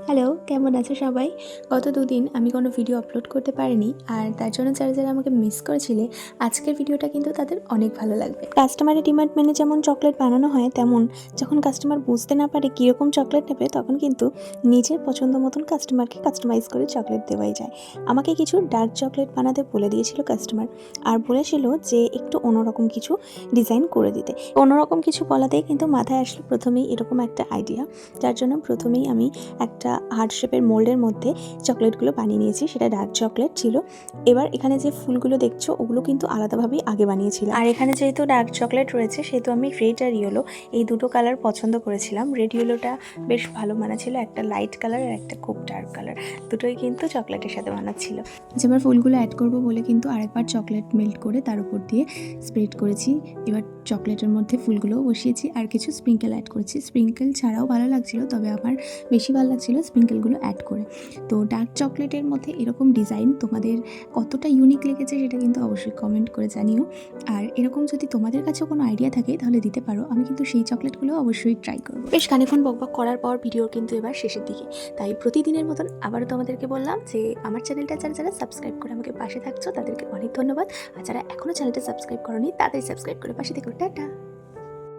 Hello, কেমন আছো সবাই? গত দুদিন আমি কোনো ভিডিও আপলোড করতে পারিনি, আর তার জন্য যারা যারা আমাকে মিস করেছিলে, আজকের ভিডিওটা কিন্তু তাদের অনেক ভালো লাগবে। কাস্টমারের ডিমান্ড মেনে যেমন চকলেট বানানো হয়, তেমন যখন কাস্টমার বুঝতে না পারে কীরকম চকলেট নেবে, তখন কিন্তু নিজের পছন্দ মতন কাস্টমারকে কাস্টমাইজ করে চকলেট দেওয়াই যায়। আমাকে কিছু ডার্ক চকলেট বানাতে বলে দিয়েছিল কাস্টমার, আর বলেছিল যে একটু অন্যরকম কিছু ডিজাইন করে দিতে। অন্যরকম কিছু বলাতেই কিন্তু মাথায় আসলো প্রথমেই এরকম একটা আইডিয়া, যার জন্য প্রথমেই আমি একটা হার্ট শেপের মোল্ডের মধ্যে চকলেটগুলো বানিয়ে নিয়েছি। সেটা ডার্ক চকলেট ছিল। এবার এখানে যে ফুলগুলো দেখছো, ওগুলো কিন্তু আলাদাভাবেই আগে বানিয়েছিলাম। আর এখানে যেহেতু ডার্ক চকলেট রয়েছে, সেহেতু আমি রেড আর ইয়েলো এই দুটো কালার পছন্দ করেছিলাম। রেড ইয়েলোটা বেশ ভালো মানাচ্ছিল, একটা লাইট কালার আর একটা খুব ডার্ক কালার, দুটোই কিন্তু চকলেটের সাথে মানাচ্ছিল। এবার ফুলগুলো অ্যাড করবো বলে কিন্তু আরেকবার চকলেট মেল্ট করে তার উপর দিয়ে স্প্রেড করেছি। এবার চকলেটের মধ্যে ফুলগুলোও বসিয়েছি আর কিছু স্প্রিঙ্কেল অ্যাড করেছি। স্প্রিঙ্কেল ছাড়াও ভালো লাগছিল, তবে আমার বেশি ভালো লাগছিলো স্প্রিঙ্কেলগুলো অ্যাড করে। তো ডার্ক চকলেটের মধ্যে এরকম ডিজাইন তোমাদের কতটা ইউনিক লেগেছে সেটা কিন্তু অবশ্যই কমেন্ট করে জানিও। আর এরকম যদি তোমাদের কাছেও কোনো আইডিয়া থাকে তাহলে দিতে পারো, আমি কিন্তু সেই চকলেটগুলো অবশ্যই ট্রাই করবো। বেশ খানিকক্ষণ বকবক করার পর ভিডিওর কিন্তু এবার শেষের দিকে, তাই প্রতিদিনের মতন আবারও তোমাদেরকে বললাম যে আমার চ্যানেলটা যারা যারা সাবস্ক্রাইব করে আমাকে পাশে থাকছো তাদেরকে অনেক ধন্যবাদ, আর যারা এখনও চ্যানেলটা সাবস্ক্রাইব করোনি তাদের সাবস্ক্রাইব করে পাশে থেকো। টাটা।